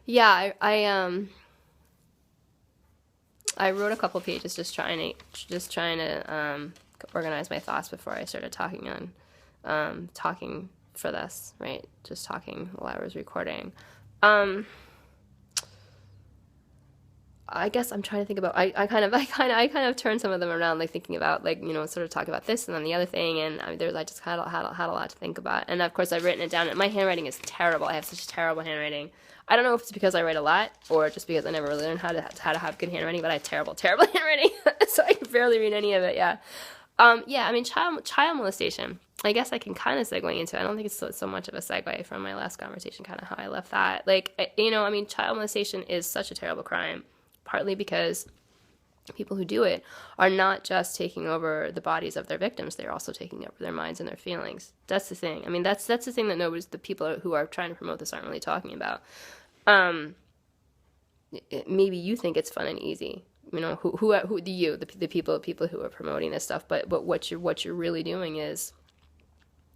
Yeah, I wrote a couple pages just trying to organize my thoughts before I started talking for this, right? Just talking while I was recording. Um, I guess I'm trying to think about. I kind of turned some of them around, like thinking about, like, sort of talk about this and then the other thing, and I just had a lot to think about. And of course, I've written it down. And my handwriting is terrible. I have such terrible handwriting. I don't know if it's because I write a lot or just because I never really learned how to have good handwriting, but I have terrible handwriting, so I can barely read any of it. Yeah. Yeah. I mean, child molestation. I guess I can kind of segue into it. I don't think it's so much of a segue from my last conversation, kind of how I left that. Like, I mean, child molestation is such a terrible crime, partly because people who do it are not just taking over the bodies of their victims, they're also taking over their minds and their feelings. That's the thing. I mean, that's the thing that the people who are trying to promote this aren't really talking about. Um, Maybe you think it's fun and easy. The people who are promoting this stuff, but what you're really doing is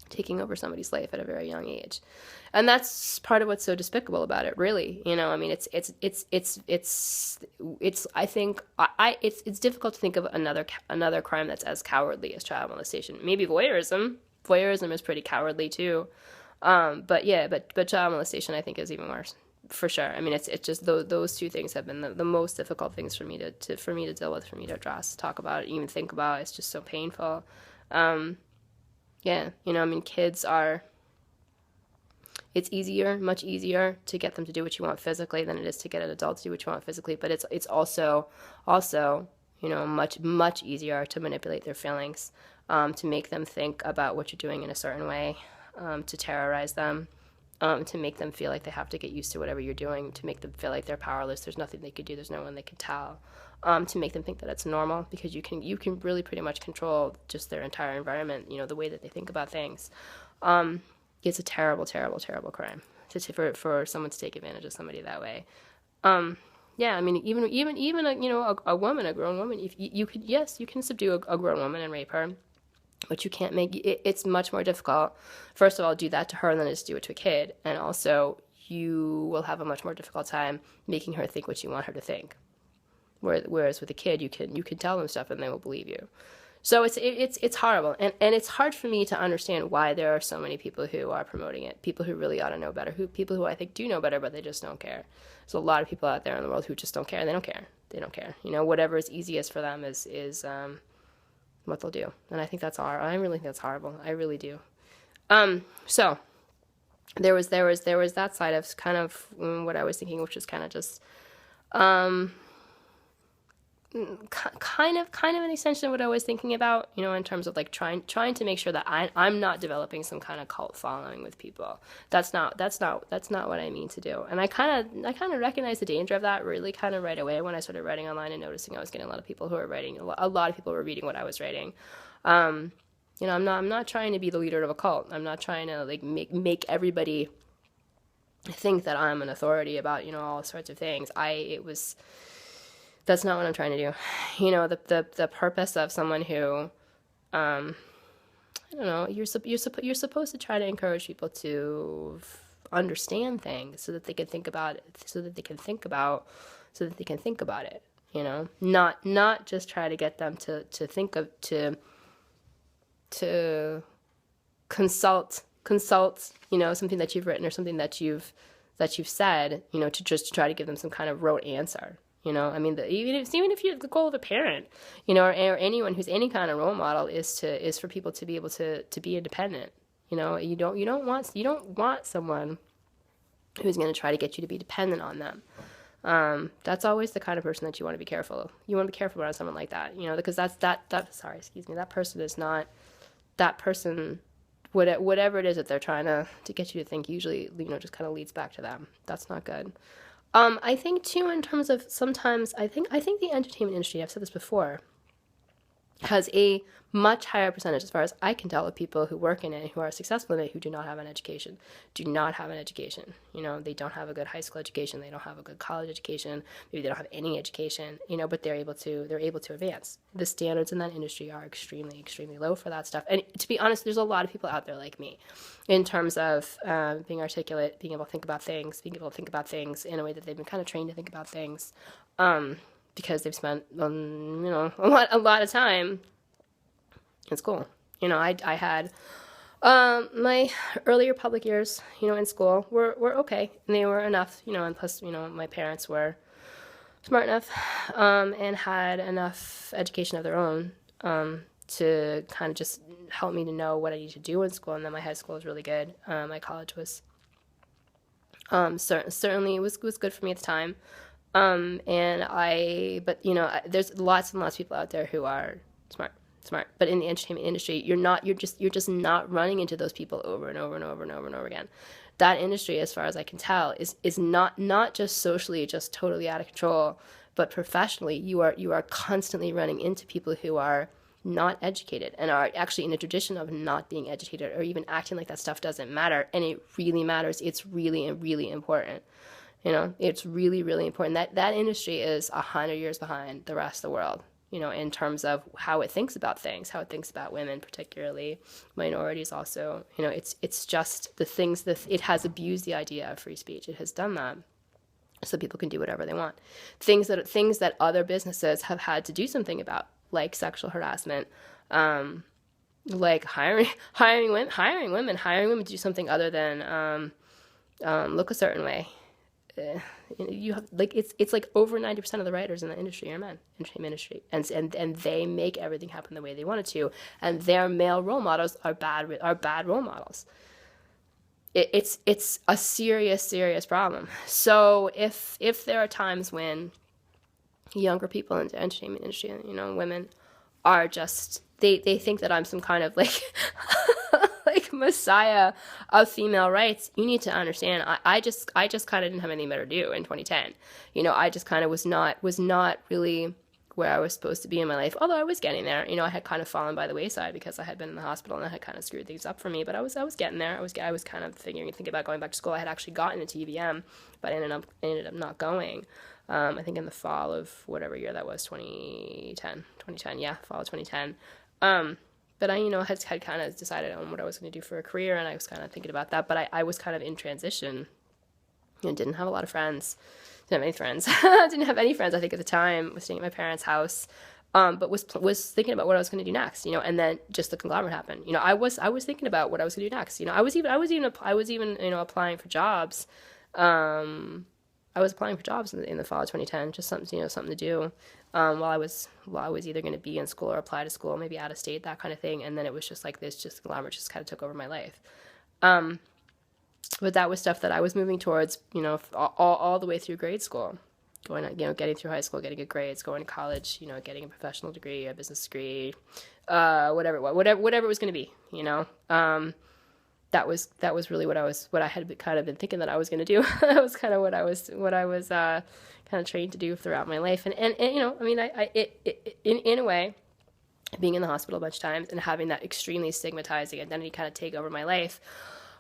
taking over somebody's life at a very young age, and that's part of what's so despicable about it, really. I mean, it's I think it's difficult to think of another crime that's as cowardly as child molestation. Maybe voyeurism is pretty cowardly too. But yeah, but child molestation, I think, is even worse, for sure. I mean, it's just those two things have been the most difficult things for me to deal with, for me to address, talk about, even think about. It's just so painful. um yeah, I mean, it's easier, much easier to get them to do what you want physically than it is to get an adult to do what you want physically. But it's also, much easier to manipulate their feelings, to make them think about what you're doing in a certain way, to terrorize them, to make them feel like they have to get used to whatever you're doing, to make them feel like they're powerless. There's nothing they could do. There's no one they can tell. To make them think that it's normal, because you can really pretty much control just their entire environment. The way that they think about things. It's a terrible, terrible, terrible crime for someone to take advantage of somebody that way. Yeah, I mean, even a woman, a grown woman, if you could, yes, you can subdue a grown woman and rape her, but you can't make it's much more difficult. First of all, do that to her than just do it to a kid, and also you will have a much more difficult time making her think what you want her to think. Whereas with a kid, you can tell them stuff and they will believe you. So it's horrible, and it's hard for me to understand why there are so many people who are promoting it. People who really ought to know better. People who I think do know better, but they just don't care. There's a lot of people out there in the world who just don't care. They don't care. They don't care. Whatever is easiest for them is what they'll do. And I think that's horrible. I really think that's horrible. I really do. So there was that side of kind of what I was thinking, which is kind of just um kind of an extension of what I was thinking about, in terms of like trying to make sure that I'm not developing some kind of cult following with people. That's not what I mean to do. And I kind of recognized the danger of that really kind of right away when I started writing online and noticing I was getting a lot of people who were writing. A lot of people were reading what I was writing. I'm not trying to be the leader of a cult. I'm not trying to like make everybody think that I'm an authority about all sorts of things. That's not what I'm trying to do. The purpose of someone who, I don't know, you're supposed to try to encourage people to understand things so that they can think about it, it. Not just try to get them to think of to consult something that you've written or something that you've said, to just try to give them some kind of rote answer. I mean, even if you're the goal of a parent, or anyone who's any kind of role model is for people to be able to be independent. You don't want someone who's going to try to get you to be dependent on them. That's always the kind of person that you want to be careful of. You want to be careful around someone like that, because sorry, excuse me, that person is not that person. Whatever it is that they're trying to get you to think, usually, just kind of leads back to them. That's not good. I think too, in terms of sometimes, I think the entertainment industry, I've said this before, has a much higher percentage, as far as I can tell, of people who work in it, who are successful in it, who do not have an education. Do not have an education. You know, they don't have a good high school education. They don't have a good college education. Maybe they don't have any education. You know, but they're able to advance. The standards in that industry are extremely, extremely low for that stuff. And to be honest, there's a lot of people out there like me, in terms of being articulate, being able to think about things in a way that they've been kind of trained to think about things. Because they've spent, you know, a lot of time in school. You know, I had my earlier public years, you know, in school were okay, and they were enough, you know, and plus, you know, my parents were smart enough and had enough education of their own to kind of just help me to know what I need to do in school. And then my high school was really good. My college was certainly was good for me at the time. But you know, there's lots and lots of people out there who are smart, but in the entertainment industry, you're just not running into those people over and over and over and over and over again. That industry, as far as I can tell, is not just socially just totally out of control, but professionally, you are constantly running into people who are not educated and are actually in a tradition of not being educated or even acting like that stuff doesn't matter. And it really matters. It's really, really important. You know, it's really, really important. That industry is 100 years behind the rest of the world, you know, in terms of how it thinks about things, how it thinks about women, particularly minorities also. You know, it's just the things that it has abused the idea of free speech. It has done that so people can do whatever they want. Things that other businesses have had to do something about, like sexual harassment, like hiring women to do something other than look a certain way. You have like it's like over 90% of the writers in the industry are men, entertainment industry, and they make everything happen the way they want it to, and their male role models are bad role models. It's a serious problem. So if there are times when younger people in the entertainment industry, you know, women are just they think that I'm some kind of like like messiah of female rights, you need to understand I just kind of didn't have anything better to do in 2010. You know, I just kind of was not really where I was supposed to be in my life, although I was getting there. You know, I had kind of fallen by the wayside because I had been in the hospital and that had kind of screwed things up for me, but I was getting there. I was kind of thinking about going back to school. I had actually gotten into EVM, but I ended up not going. I think in the fall of whatever year that was, 2010, yeah, fall of 2010. But I, you know, had kind of decided on what I was going to do for a career, and I was kind of thinking about that, but I was kind of in transition. You know, didn't have a lot of friends, didn't have any friends, didn't have any friends, I think, at the time. Was staying at my parents' house, but was thinking about what I was going to do next, you know, and then just the conglomerate happened. You know, I was thinking about what I was going to do next. You know, I was even you know, applying for jobs. I was applying for jobs in the fall of 2010, just something to do, while I was either going to be in school or apply to school, maybe out of state, that kind of thing. And then it was just like this, just conglomerate just kind of took over my life. But that was stuff that I was moving towards, you know, all the way through grade school, going, you know, getting through high school, getting good grades, going to college, you know, getting a professional degree, a business degree, whatever it was going to be, you know. That was really what I had kind of been thinking that I was going to do. That was kind of what I was kind of trained to do throughout my life. And you know, I mean, in a way, being in the hospital a bunch of times and having that extremely stigmatizing identity kind of take over my life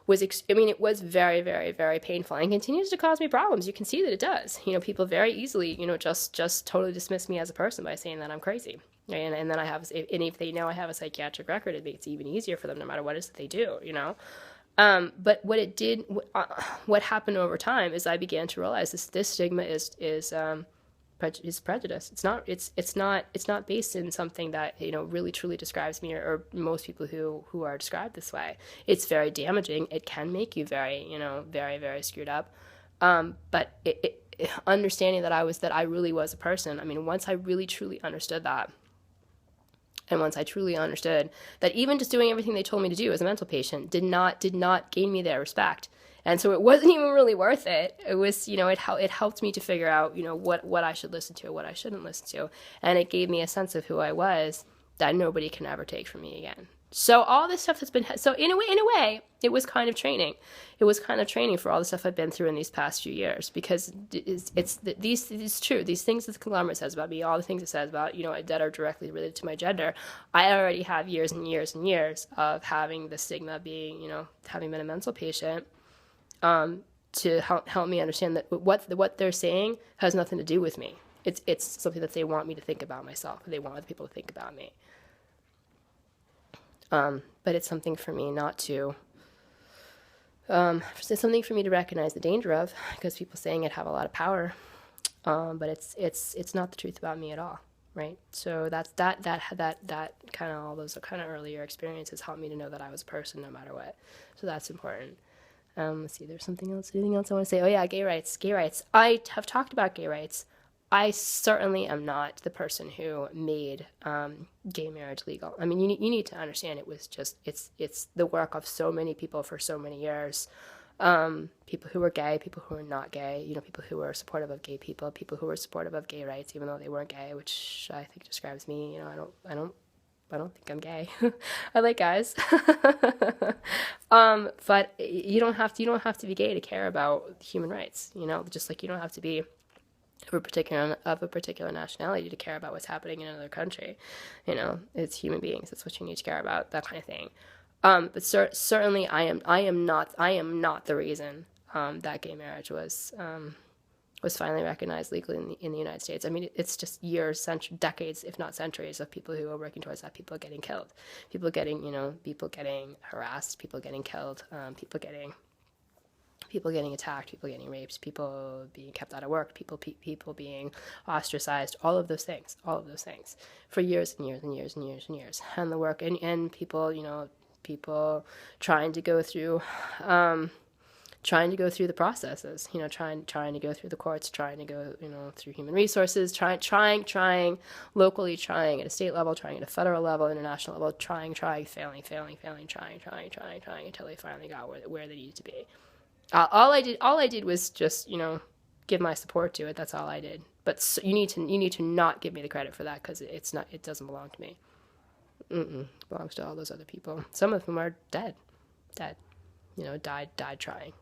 it was very, very, very painful and continues to cause me problems. You can see that it does. You know, people very easily, you know, just totally dismiss me as a person by saying that I'm crazy. And then if they know I have a psychiatric record, it makes it even easier for them no matter what it is that they do, you know. But what happened over time is I began to realize this stigma is prejudice. It's not based in something that, you know, really truly describes me or most people who are described this way. It's very damaging. It can make you very, you know, very, very screwed up. But understanding that I really was a person. I mean, once I really truly understood that, and once I truly understood that even just doing everything they told me to do as a mental patient did not gain me their respect. And so it wasn't even really worth it. It was, you know, it helped me to figure out, you know, what I should listen to, what I shouldn't listen to. And it gave me a sense of who I was that nobody can ever take from me again. So all this stuff that's been, so in a way, it was kind of training. It was kind of training for all the stuff I've been through in these past few years, because it's true. These things that the conglomerate says about me, all the things it says about, that are directly related to my gender, I already have years and years and years of having the stigma, being, having been a mental patient, to help me understand that what they're saying has nothing to do with me. It's something that they want me to think about myself. They want other people to think about me. But it's something for me not to, it's something for me to recognize the danger of, because people saying it have a lot of power, but it's not the truth about me at all, right? So that kind of, all those kind of earlier experiences helped me to know that I was a person no matter what. So that's important. Let's see, there's anything else I want to say? Oh yeah, gay rights. I have talked about gay rights. I certainly am not the person who made gay marriage legal. I mean, you need to understand, it was just, it's the work of so many people for so many years. People who were gay, people who were not gay, people who were supportive of gay people who were supportive of gay rights, even though they weren't gay, which I think describes me. I don't think I'm gay. I like guys. But you don't have to be gay to care about human rights, just like you don't have to be of a particular nationality to care about what's happening in another country. It's human beings. That's what you need to care about, that kind of thing. But certainly I am not the reason that gay marriage was finally recognized legally in the United States. I mean, it's just years, decades, if not centuries, of people who are working towards that. People getting killed, people getting harassed, people getting killed, people getting attacked, people getting raped, people being kept out of work, people being ostracized, all of those things for years and years and years and years and years. And the work and people, people trying to go through the processes, trying to go through the courts, trying to go, through human resources, trying locally, trying at a state level, trying at a federal level, international level, trying, failing, trying until they finally got where they needed to be. All I did was just, give my support to it. That's all I did. But you need to not give me the credit for that, because it doesn't belong to me. It belongs to all those other people. Some of them are dead, died trying.